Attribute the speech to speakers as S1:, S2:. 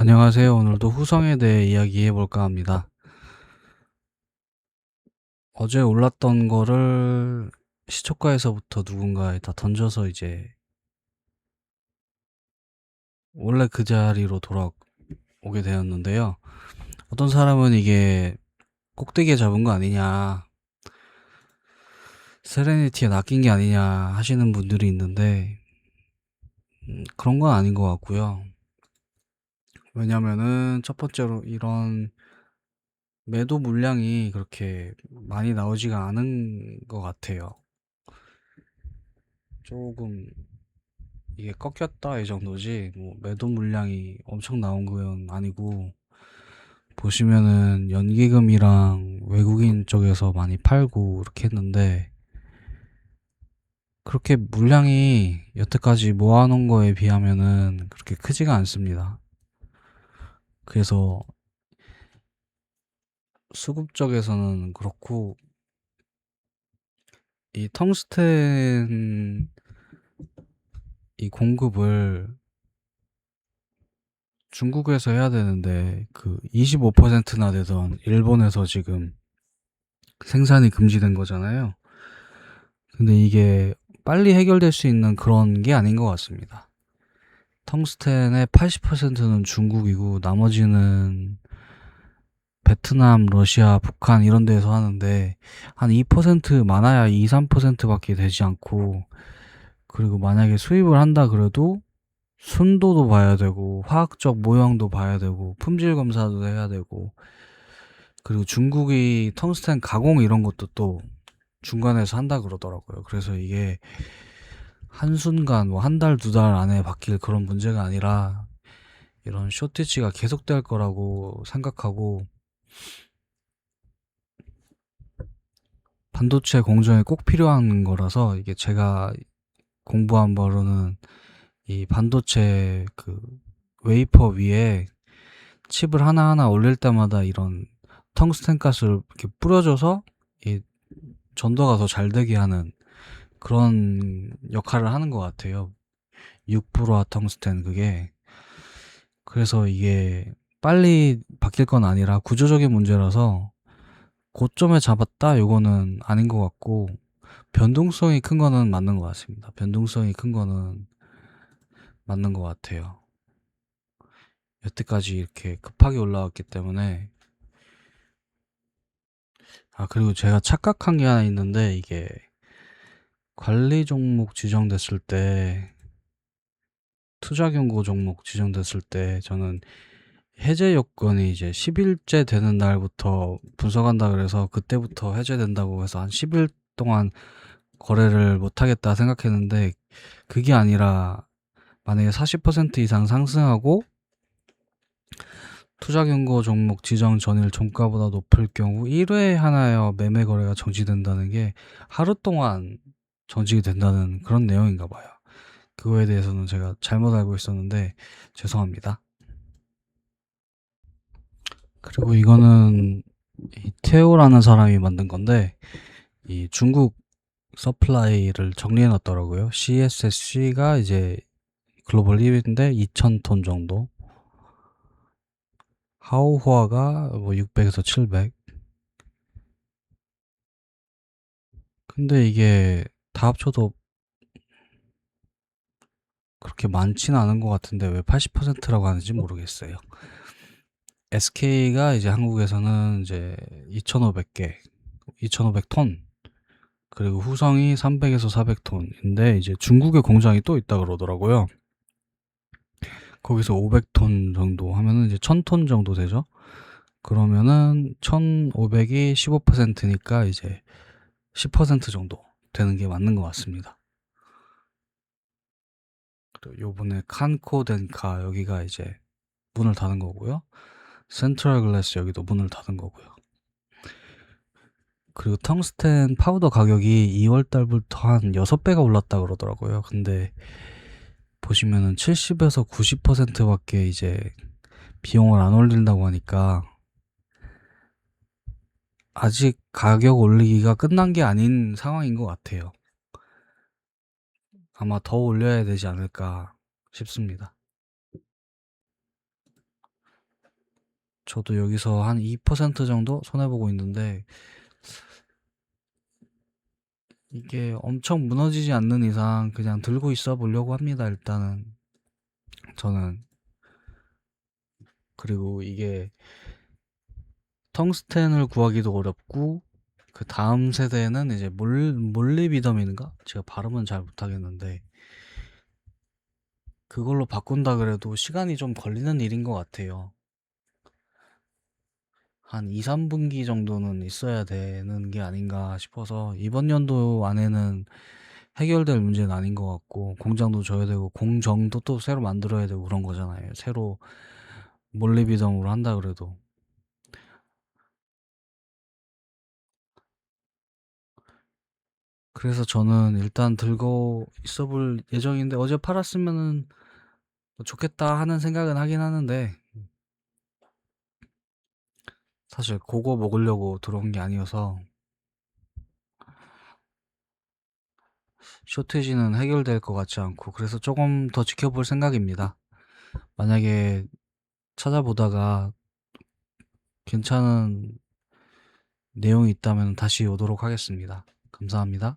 S1: 안녕하세요. 오늘도 후성에 대해 이야기해 볼까 합니다. 어제 올랐던 거를 시초가에서부터 누군가에다 던져서 이제 원래 그 자리로 돌아오게 되었는데요. 어떤 사람은 이게 꼭대기에 잡은 거 아니냐, 세레니티에 낚인 게 아니냐 하시는 분들이 있는데, 그런 건 아닌 것 같고요. 왜냐면은 첫 번째로 이런 매도 물량이 그렇게 많이 나오지가 않은 것 같아요. 조금 이게 꺾였다 이 정도지 뭐 매도 물량이 엄청 나온 건 아니고, 보시면은 연기금이랑 외국인 쪽에서 많이 팔고 이렇게 했는데 그렇게 물량이 여태까지 모아놓은 거에 비하면은 그렇게 크지가 않습니다. 그래서 수급 쪽에서는 그렇고, 이 텅스텐 이 공급을 중국에서 해야 되는데 그 25%나 되던 일본에서 지금 생산이 금지된 거잖아요. 근데 이게 빨리 해결될 수 있는 그런 게 아닌 것 같습니다. 텅스텐의 80%는 중국이고 나머지는 베트남, 러시아, 북한 이런 데서 하는데 한 2% 많아야 2, 3%밖에 되지 않고, 그리고 만약에 수입을 한다 그래도 순도도 봐야 되고 화학적 모형도 봐야 되고 품질 검사도 해야 되고, 그리고 중국이 텅스텐 가공 이런 것도 또 중간에서 한다 그러더라고요. 그래서 이게 한순간 뭐 한 달, 두 달 안에 바뀔 그런 문제가 아니라 이런 쇼티지가 계속될 거라고 생각하고, 반도체 공정에 꼭 필요한 거라서, 이게 제가 공부한 바로는 이 반도체 그 웨이퍼 위에 칩을 하나하나 올릴 때마다 이런 텅스텐 가스를 이렇게 뿌려줘서 이 전도가 더 잘 되게 하는 그런 역할을 하는 것 같아요. 6%와 텅스텐 그게. 그래서 이게 빨리 바뀔 건 아니라 구조적인 문제라서 고점에 잡았다 요거는 아닌 것 같고, 변동성이 큰 거는 맞는 것 같습니다. 변동성이 큰 거는 맞는 것 같아요. 여태까지 이렇게 급하게 올라왔기 때문에. 그리고 제가 착각한 게 하나 있는데, 이게 관리 종목 지정됐을 때, 투자 경고 종목 지정됐을 때 저는 해제 요건이 이제 10일째 되는 날부터 분석한다 그래서 그때부터 해제된다고 해서 한 10일 동안 거래를 못 하겠다 생각했는데, 그게 아니라 만약에 40% 이상 상승하고 투자 경고 종목 지정 전일 종가보다 높을 경우 1회에 하나여 매매 거래가 정지된다는 게 하루 동안 정지가 된다는 그런 내용인가 봐요. 그거에 대해서는 제가 잘못 알고 있었는데 죄송합니다. 그리고 이거는 이 테오라는 사람이 만든 건데, 이 중국 서플라이를 정리해 놨더라고요. CSC가 이제 글로벌 1위인데 2,000톤 정도, 하오후아가 뭐 600에서 700. 근데 이게 다 합쳐도 그렇게 많지는 않은 것 같은데 왜 80%라고 하는지 모르겠어요. SK가 이제 한국에서는 이제 2,500개, 2,500톤, 그리고 후성이 300에서 400톤인데 이제 중국에 공장이 또 있다 그러더라고요. 거기서 500톤 정도 하면은 이제 1,000톤 정도 되죠. 그러면은 1,500이 15%니까 이제 10% 정도 되는 게 맞는 것 같습니다. 그리고 요번에 칸코덴카 여기가 이제 문을 닫은 거고요. 센트럴 글래스 여기도 문을 닫은 거고요. 그리고 텅스텐 파우더 가격이 2월 달부터 한 6배가 올랐다 그러더라고요. 근데 보시면은 70에서 90%밖에 이제 비용을 안 올린다고 하니까 아직 가격 올리기가 끝난 게 아닌 상황인 것 같아요. 아마 더 올려야 되지 않을까 싶습니다. 저도 여기서 한 2% 정도 손해보고 있는데, 이게 엄청 무너지지 않는 이상 그냥 들고 있어 보려고 합니다, 일단은. 저는. 그리고 이게 텅스텐을 구하기도 어렵고, 그 다음 세대는 이제 몰리비덤인가? 제가 발음은 잘 못하겠는데, 그걸로 바꾼다 그래도 시간이 좀 걸리는 일인 것 같아요. 한 2, 3분기 정도는 있어야 되는 게 아닌가 싶어서, 이번 연도 안에는 해결될 문제는 아닌 것 같고, 공장도 줘야 되고, 공정도 또 새로 만들어야 되고 그런 거잖아요. 새로 몰리비덤으로 한다 그래도. 그래서 저는 일단 들고 있어 볼 예정인데, 어제 팔았으면은 뭐 좋겠다 하는 생각은 하긴 하는데, 사실 그거 먹으려고 들어온 게 아니어서 쇼티지는 해결될 것 같지 않고, 그래서 조금 더 지켜볼 생각입니다. 만약에 찾아보다가 괜찮은 내용이 있다면 다시 오도록 하겠습니다. 감사합니다.